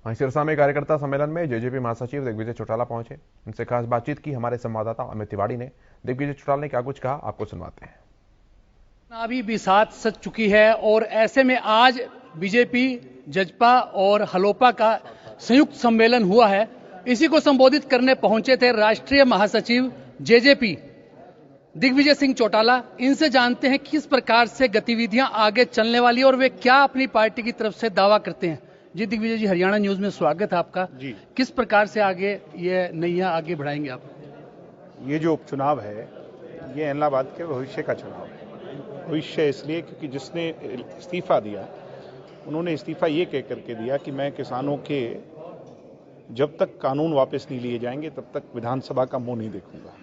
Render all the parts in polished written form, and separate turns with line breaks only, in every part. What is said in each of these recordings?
वहीं सिरसा में कार्यकर्ता सम्मेलन में जेजेपी महासचिव दिग्विजय चौटाला पहुंचे। उनसे खास बातचीत की हमारे संवाददाता अमित तिवारी ने। दिग्विजय चौटाला ने क्या कुछ कहा, आपको सुनवाते हैं।
चुनावी बिसात सज चुकी है और ऐसे में आज बीजेपी, जजपा और हलोपा का संयुक्त सम्मेलन हुआ है। इसी को संबोधित करने पहुंचे थे राष्ट्रीय महासचिव जेजेपी दिग्विजय सिंह चौटाला। इनसे जानते हैं किस प्रकार से गतिविधियां आगे चलने वाली और वे क्या अपनी पार्टी की तरफ से दावा करते हैं। जी दिग्विजय जी, हरियाणा न्यूज में स्वागत है आपका जी। किस प्रकार से आगे ये नैया आगे बढ़ाएंगे आप?
ये जो उपचुनाव है ये इलाहाबाद के भविष्य का चुनाव है। भविष्य इसलिए क्योंकि जिसने इस्तीफा दिया उन्होंने इस्तीफा ये कह करके दिया कि मैं किसानों के जब तक कानून वापस नहीं लिए जाएंगे तब तक विधानसभा का मुंह नहीं देखूंगा।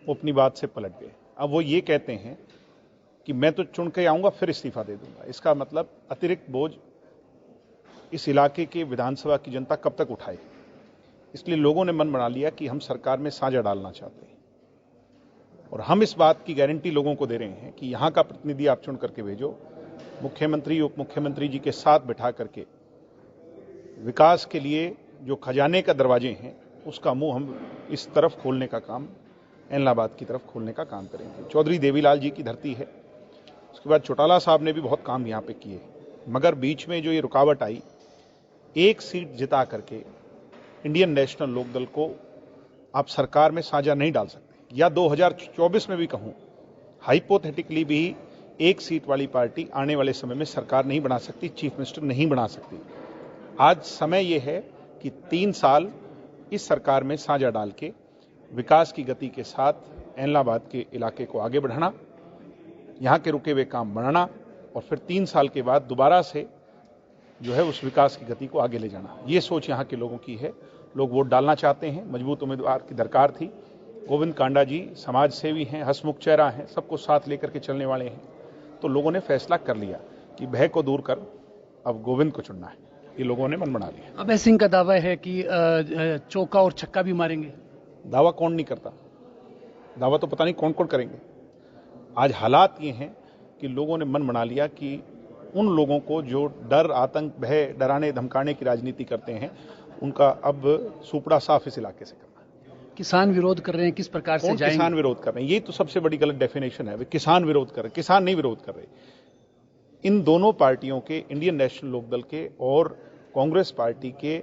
वो अपनी बात से पलट गए। अब वो ये कहते हैं कि मैं तो चुन के आऊंगा फिर इस्तीफा दे दूंगा। इसका मतलब अतिरिक्त बोझ इस इलाके के विधानसभा की जनता कब तक उठाए। इसलिए लोगों ने मन बना लिया कि हम सरकार में साझा डालना चाहते हैं और हम इस बात की गारंटी लोगों को दे रहे हैं कि यहां का प्रतिनिधि आप चुन करके भेजो। मुख्यमंत्री, उप मुख्यमंत्री जी के साथ बैठा करके विकास के लिए जो खजाने का दरवाजे हैं उसका मुंह हम इस तरफ खोलने का काम, इलाहाबाद की तरफ खोलने का काम करेंगे। चौधरी देवीलाल जी की धरती है। उसके बाद चौटाला साहब ने भी बहुत काम यहाँ पे किए, मगर बीच में जो ये रुकावट आई, एक सीट जिता करके इंडियन नेशनल लोकदल को आप सरकार में साझा नहीं डाल सकते। या 2024 में भी कहूं, हाइपोथेटिकली भी एक सीट वाली पार्टी आने वाले समय में सरकार नहीं बना सकती, चीफ मिनिस्टर नहीं बना सकती। आज समय यह है कि 3 साल इस सरकार में साझा डाल के विकास की गति के साथ इलाहाबाद के इलाके को आगे बढ़ाना, यहाँ के रुके हुए काम बढ़ाना और फिर 3 साल के बाद दोबारा से जो है उस विकास की गति को आगे ले जाना। ये सोच यहाँ के लोगों की है। लोग वोट डालना चाहते हैं। मजबूत उम्मीदवार की दरकार थी। गोविंद कांडा जी समाज सेवी हैं, हंसमुख चेहरा हैं, सबको साथ लेकर के चलने वाले हैं। तो लोगों ने फैसला कर लिया कि भय को दूर कर अब गोविंद को चुनना है। ये लोगों ने मन बना लिया।
अभय सिंह का दावा है कि चौका और छक्का भी मारेंगे।
दावा कौन नहीं करता? दावा तो पता नहीं कौन कौन करेंगे। आज हालात ये हैं कि लोगों ने मन बना लिया कि उन लोगों को जो डर, आतंक, भय, डराने धमकाने की राजनीति करते हैं उनका अब सुपड़ा साफ इस इलाके से करना है।
किसान विरोध कर रहे हैं, किस प्रकार से जाएंगे?
किसान विरोध कर रहे हैं, ये तो सबसे बड़ी गलत डेफिनेशन है। वे किसान विरोध कर रहे हैं, किसान नहीं विरोध कर रहे। इन दोनों पार्टियों के, इंडियन नेशनल लोकदल के और कांग्रेस पार्टी के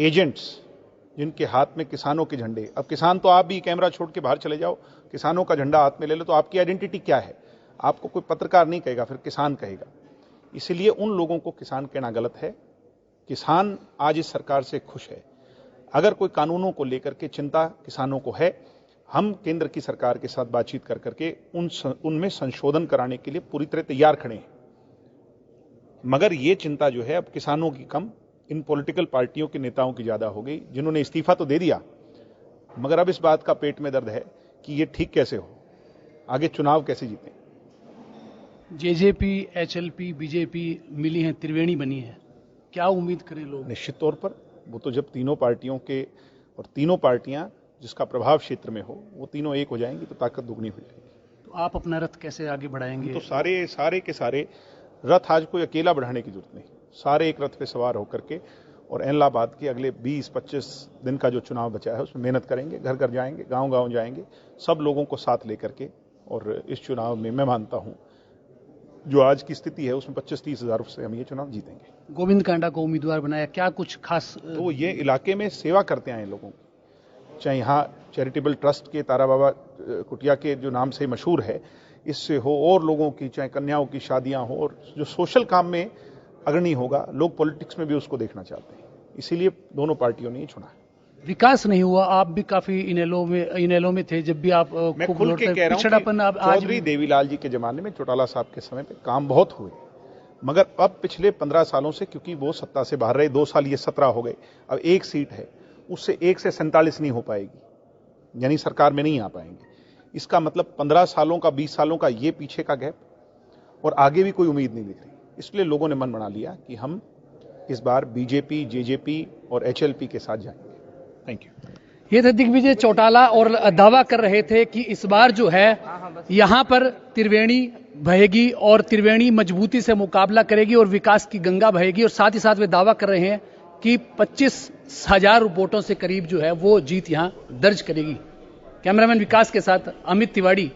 एजेंट्स जिनके हाथ में किसानों के झंडे, अब किसान तो आप भी कैमरा छोड़ के बाहर चले जाओ, किसानों का झंडा हाथ में ले लो तो आपकी आइडेंटिटी क्या है? आपको कोई पत्रकार नहीं कहेगा, फिर किसान कहेगा। इसलिए उन लोगों को किसान कहना गलत है। किसान आज इस सरकार से खुश है। अगर कोई कानूनों को लेकर के चिंता किसानों को है, हम केंद्र की सरकार के साथ बातचीत कर करके उनमें संशोधन कराने के लिए पूरी तरह तैयार खड़े हैं। मगर ये चिंता जो है अब किसानों की कम, इन पॉलिटिकल पार्टियों के नेताओं की ज्यादा हो गई, जिन्होंने इस्तीफा तो दे दिया मगर अब इस बात का पेट में दर्द है कि ये ठीक कैसे हो, आगे चुनाव कैसे जीतें।
जेजेपी, एचएलपी, बीजेपी मिली हैं, त्रिवेणी बनी है, क्या उम्मीद करें लोग?
निश्चित तौर पर वो तो जब तीनों पार्टियों के और तीनों पार्टियां जिसका प्रभाव क्षेत्र में हो वो तीनों एक हो जाएंगी तो ताकत दुगनी हो जाएगी।
तो आप अपना रथ कैसे आगे बढ़ाएंगे?
तो सारे के सारे रथ, आज कोई अकेला बढ़ाने की जरूरत नहीं, सारे एक रथ पे सवार होकर के और इलाहाबाद के अगले 20-25 दिन का जो चुनाव बचा है उसमें मेहनत करेंगे, घर घर जाएंगे, गांव-गांव जाएंगे, सब लोगों को साथ लेकर के। और इस चुनाव में मैं मानता हूं जो आज की स्थिति है उसमें 25-30 हजार से हम ये चुनाव जीतेंगे।
गोविंद कांडा को उम्मीदवार बनाया, क्या कुछ खास?
तो ये इलाके में सेवा करते आए लोगों की, चाहे यहाँ चैरिटेबल ट्रस्ट के तारा बाबा कुटिया के जो नाम से मशहूर है इससे हो, और लोगों की चाहे कन्याओं की शादियां हो, और जो सोशल काम में अग्रणी होगा, लोग पॉलिटिक्स में भी उसको देखना चाहते हैं। इसीलिए दोनों पार्टियों ने ये चुना है।
विकास नहीं हुआ, आप भी काफी इनेलो में थे जब भी आप
मैं खुल के कह रहा हूं कि चौधरी देवीलाल जी के जमाने में, चौटाला साहब के समय पे काम बहुत हुए, मगर अब पिछले 15 सालों से क्योंकि वो सत्ता से बाहर रहे, 2 साल ये 17 हो गए, अब एक सीट है, उससे 1 से 47 नहीं हो पाएगी, यानी सरकार में नहीं आ पाएंगे। इसका मतलब 15 सालों का, 20 सालों का ये पीछे का गैप, और आगे भी कोई उम्मीद नहीं दिख रही। इसलिए लोगों ने मन बना लिया कि हम इस बार बीजेपी, जेजेपी और एचएलपी के साथ जाएंगे। Thank you.
ये थे दिग्विजय चौटाला और दावा कर रहे थे कि इस बार जो है यहाँ पर त्रिवेणी बहेगी और त्रिवेणी मजबूती से मुकाबला करेगी और विकास की गंगा बहेगी। और साथ ही साथ वे दावा कर रहे हैं कि 25,000 वोटों से करीब जो है वो जीत यहां दर्ज करेगी। कैमरामैन विकास के साथ अमित तिवारी,